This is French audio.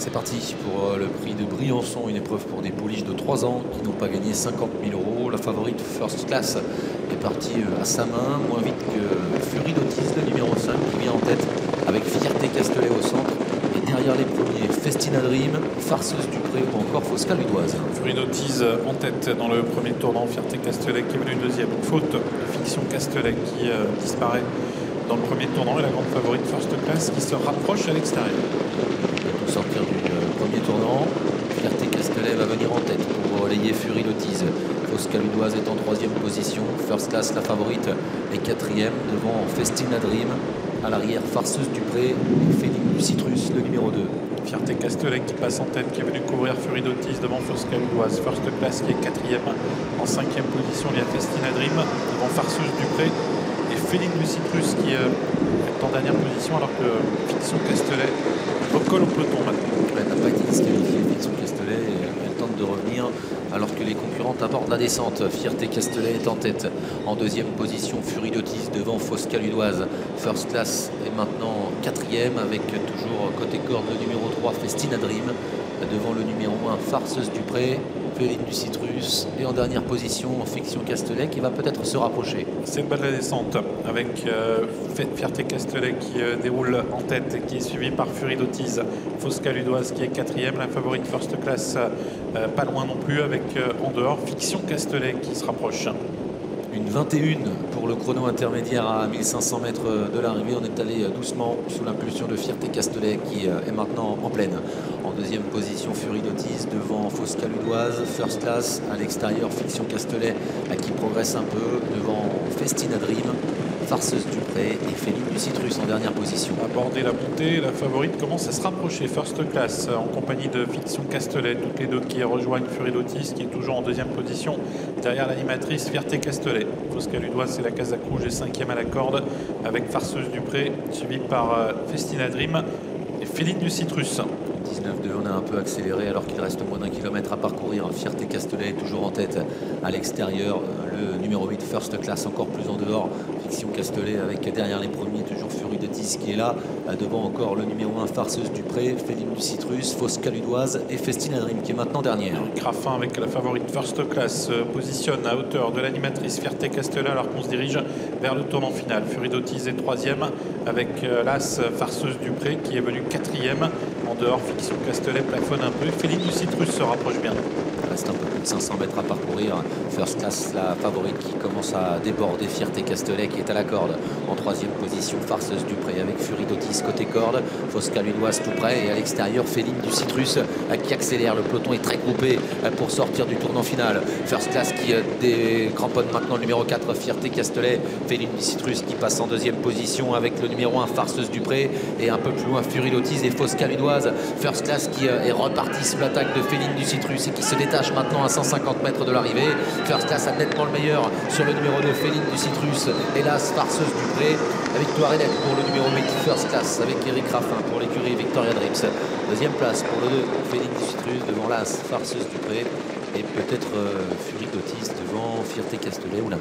C'est parti pour le prix de Briançon, une épreuve pour des pouliches de 3 ans qui n'ont pas gagné 50 000 €. La favorite First Class est partie à sa main, moins vite que Fury d'Otis, le numéro 5, qui vient en tête avec Fierté Castelet au centre. Et derrière les premiers, Festina Dream, Farceuse du Pré ou encore Fosca Ludoise. Fury d'Otis en tête dans le premier tournant, Fierté Castelet qui est venu deuxième. Faute de Fiction Castelet qui disparaît dans le premier tournant et la grande favorite First Class qui se rapproche à l'extérieur. Pour sortir du premier tournant, Fierté Castelet va venir en tête pour relayer Fury d'Otis. Fosca Ludoise est en 3e position. First Class, la favorite, est 4e devant Festina Dream. À l'arrière, Farceuse du Pré et Féline du Citrus, le numéro 2. Fierté Castelet qui passe en tête, qui est venu couvrir Fury d'Otis devant Fosca Ludoise. First Class qui est 4e. En 5e position, il y a Festina Dream devant Farceuse du Pré et Féline du Citrus qui est en dernière position alors que Fiction Castelet recolle au peloton maintenant. Elle n'a pas été disqualifiée, Fiction Castelet, et elle tente de revenir alors que les concurrentes abordent la descente. Fierté Castelet est en tête. En 2e position, Fury d'Otis devant Fosca Ludoise. First Class est maintenant 4e avec toujours côté corde le numéro 3, Festina Dream. Devant le numéro 1, Farceuse du Pré, Féline du Citrus. Et en dernière position, Fiction Castelet qui va peut-être se rapprocher. C'est le bas de la descente avec Fierté Castelet qui déroule en tête et qui est suivi par Fury d'Otis. Fosca Ludoise qui est 4e. La favorite First Class pas loin non plus avec en dehors Fiction Castelet qui se rapproche. Une 21 pour le chrono intermédiaire à 1500 mètres de l'arrivée. On est allé doucement sous l'impulsion de Fierté Castelet qui est maintenant en pleine. En 2e position, Fury d'Otis devant Fosca Ludoise. First Class à l'extérieur, Fiction Castelet qui progresse un peu devant Festina Dream. Farceuse du Pré et Féline du Citrus en dernière position. Aborder la montée, la favorite commence à se rapprocher. First Class en compagnie de Fiction Castelet, toutes les deux qui rejoignent Fury d'Otis qui est toujours en 2e position derrière l'animatrice Fierté Castelet. Fosca Ludoise, c'est la Casaque rouge et 5e à la corde avec Farceuse du Pré suivi par Festina Dream et Féline du Citrus. 19-2, on a un peu accéléré alors qu'il reste moins d'1 kilomètre à parcourir. Fierté Castelet est toujours en tête à l'extérieur. Le numéro 8, First Class, encore plus en dehors. Fiction Castelet avec derrière les premiers toujours Fury d'Otis qui est là. Devant encore le numéro 1, Farceuse du Pré, Féline du Citrus, Fosca Ludoise et Festina Dream qui est maintenant dernière. Raffin avec la favorite First Class positionne à hauteur de l'animatrice Fierté Castelet alors qu'on se dirige vers le tournant final. Fury d'Otis est 3e avec l'As Farceuse du Pré qui est venu 4e. En dehors, Fiction Castelet plafonne un peu. Féline du Citrus se rapproche bien. Il reste un peu plus de 500 mètres à parcourir. First Class, la favorite qui commence à déborder. Fierté Castelet qui est à la corde. En 3e position, Farceuse du Pré avec Fury d'Otis côté corde. Fosca Ludoise tout près. Et à l'extérieur, Féline du Citrus qui accélère. Le peloton est très groupé pour sortir du tournant final. First Class qui cramponne maintenant le numéro 4, Fierté Castelet. Féline du Citrus qui passe en 2e position avec le numéro 1, Farceuse du Pré. Et un peu plus loin, Fury d'Otis et Fosca Ludoise. First Class qui est reparti sous l'attaque de Féline du Citrus et qui se détache maintenant à 150 mètres de l'arrivée. First Class a nettement le meilleur sur le numéro 2, Féline du Citrus. Hélas, Farceuse du Pré. La victoire est nette pour le numéro 8, First Class, avec Eric Raffin pour l'écurie Victoria Dreams. 2e place pour le 2, Féline du Citrus devant l'As, Farceuse du Pré. Et peut-être Fury d'Otis devant Fierté Castelet ou la